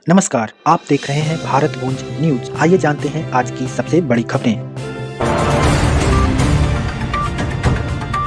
नमस्कार, आप देख रहे हैं भारत गूंज न्यूज। आइए जानते हैं आज की सबसे बड़ी खबरें।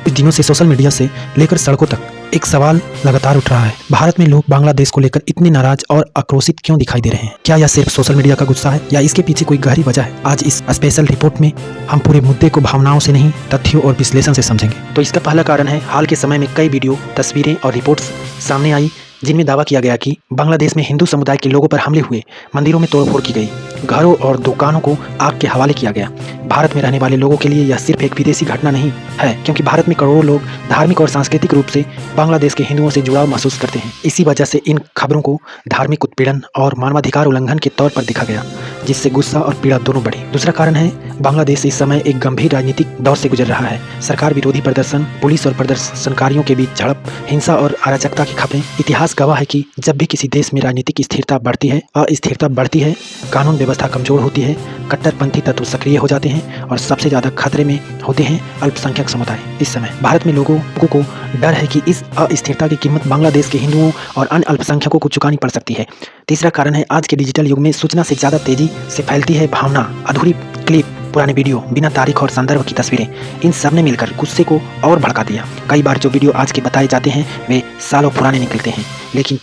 इस दिनों से सोशल मीडिया से लेकर सड़कों तक एक सवाल लगातार उठ रहा है। भारत में लोग बांग्लादेश को लेकर इतने नाराज और आक्रोशित क्यों दिखाई दे रहे हैं? क्या यह सिर्फ सोशल मीडिया का गुस्सा है या इसके पीछे कोई गहरी वजह है? आज इस स्पेशल रिपोर्ट में हम पूरे मुद्दे को भावनाओं से नहीं, तथ्यों और विश्लेषण से समझेंगे। तो इसका पहला कारण है, हाल के समय में कई वीडियो, तस्वीरें और रिपोर्ट्स सामने आई जिनमें दावा किया गया कि बांग्लादेश में हिंदू समुदाय के लोगों पर हमले हुए, मंदिरों में तोड़फोड़ की गई, घरों और दुकानों को आग के हवाले किया गया। भारत में रहने वाले लोगों के लिए यह सिर्फ एक विदेशी घटना नहीं है, क्योंकि भारत में करोड़ों लोग धार्मिक और सांस्कृतिक रूप से बांग्लादेश के हिंदुओं से जुड़ाव महसूस करते हैं। इसी वजह से इन खबरों को धार्मिक उत्पीड़न और मानवाधिकार उल्लंघन के तौर पर देखा गया, जिससे गुस्सा और पीड़ा दोनों बढ़ी। दूसरा कारण है, बांग्लादेश इस समय एक गंभीर राजनीतिक दौर से गुजर रहा है। सरकार विरोधी प्रदर्शन, पुलिस और प्रदर्शनकारियों के बीच झड़प, हिंसा और अराजकता की खबरें। इतिहास गवाह है कि जब भी किसी देश में राजनीतिक स्थिरता बढ़ती है, अस्थिरता बढ़ती है, कानून व्यवस्था कमजोर होती है, कट्टरपंथी तत्व सक्रिय हो जाते हैं और सबसे ज्यादा खतरे में होते हैं अल्पसंख्यक समुदाय। इस समय भारत में लोगों को डर है कि इस अस्थिरता की कीमत बांग्लादेश के हिंदुओं और अन्य अल्पसंख्यकों को चुकानी पड़ सकती है। तीसरा कारण है, आज के डिजिटल युग में सूचना से ज्यादा तेजी से फैलती है भावना। अधूरी क्लिप, पुराने वीडियो, बिना तारीख और संदर्भ की तस्वीरें, इन सब ने मिलकर गुस्से को और भड़का दिया। कई बार जो वीडियो आज के बताए जाते हैं वे सालों पुराने निकलते हैं, लेकिन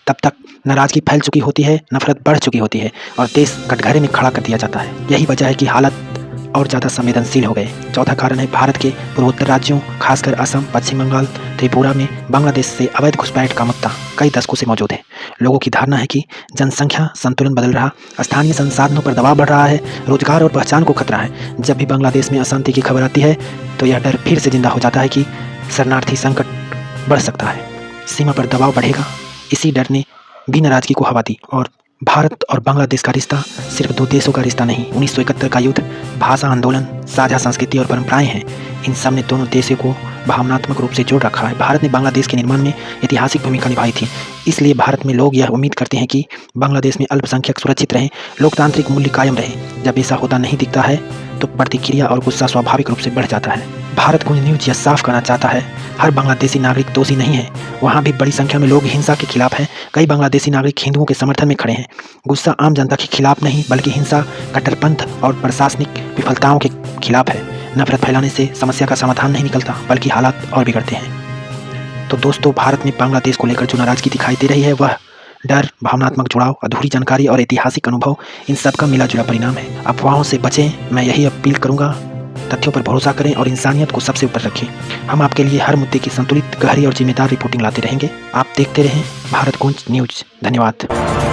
तब तक नाराजगी फैल चुकी होती है, नफरत बढ़ चुकी होती है और देश कटघरे में खड़ा कर दिया जाता है। यही वजह है कि हालत और ज़्यादा संवेदनशील हो गए। चौथा कारण है, भारत के पूर्वोत्तर राज्यों, खासकर असम, पश्चिम बंगाल, त्रिपुरा में बांग्लादेश से अवैध घुसपैठ का मुद्दा कई दशकों से मौजूद है। लोगों की धारणा है कि जनसंख्या संतुलन बदल रहा, स्थानीय संसाधनों पर दबाव बढ़ रहा है, रोजगार और पहचान को खतरा है। जब भी बांग्लादेश में अशांति की खबर आती है तो यह डर फिर से जिंदा हो जाता है कि शरणार्थी संकट बढ़ सकता है, सीमा पर दबाव बढ़ेगा। इसी डर ने भी नाराजगी को हवा दी और भारत और बांग्लादेश का रिश्ता सिर्फ दो देशों का रिश्ता नहीं, 1971 का युद्ध, भाषा आंदोलन, साझा संस्कृति और परंपराएं हैं। इन सब ने दोनों देशों को भावनात्मक रूप से जोड़ रखा है। भारत ने बांग्लादेश के निर्माण में ऐतिहासिक भूमिका निभाई थी, इसलिए भारत में लोग यह उम्मीद करते हैं कि बांग्लादेश में अल्पसंख्यक सुरक्षित रहें, लोकतांत्रिक मूल्य कायम रहे। जब ऐसा होता नहीं दिखता है तो प्रतिक्रिया और गुस्सा स्वाभाविक रूप से बढ़ जाता है। भारत गूंज न्यूज यह साफ करना चाहता है, हर बांग्लादेशी नागरिक दोषी नहीं है। वहाँ भी बड़ी संख्या में लोग हिंसा के खिलाफ हैं। कई बांग्लादेशी नागरिक हिंदुओं के समर्थन में खड़े हैं। गुस्सा आम जनता के खिलाफ नहीं, बल्कि हिंसा, कट्टरपंथ और प्रशासनिक विफलताओं के खिलाफ है। नफरत फैलाने से समस्या का समाधान नहीं निकलता, बल्कि हालात और बिगड़ते हैं। तो दोस्तों, भारत में बांग्लादेश को लेकर जो नाराजगी दिखाई दे रही है वह डर, भावनात्मक जुड़ाव, अधूरी जानकारी और ऐतिहासिक अनुभव, इन सब का मिला जुला परिणाम है। अफवाहों से बचें, मैं यही अपील करूंगा। तथ्यों पर भरोसा करें और इंसानियत को सबसे ऊपर रखें। हम आपके लिए हर मुद्दे की संतुलित, गहरी और जिम्मेदार रिपोर्टिंग लाते रहेंगे। आप देखते रहें भारत गूंज न्यूज। धन्यवाद।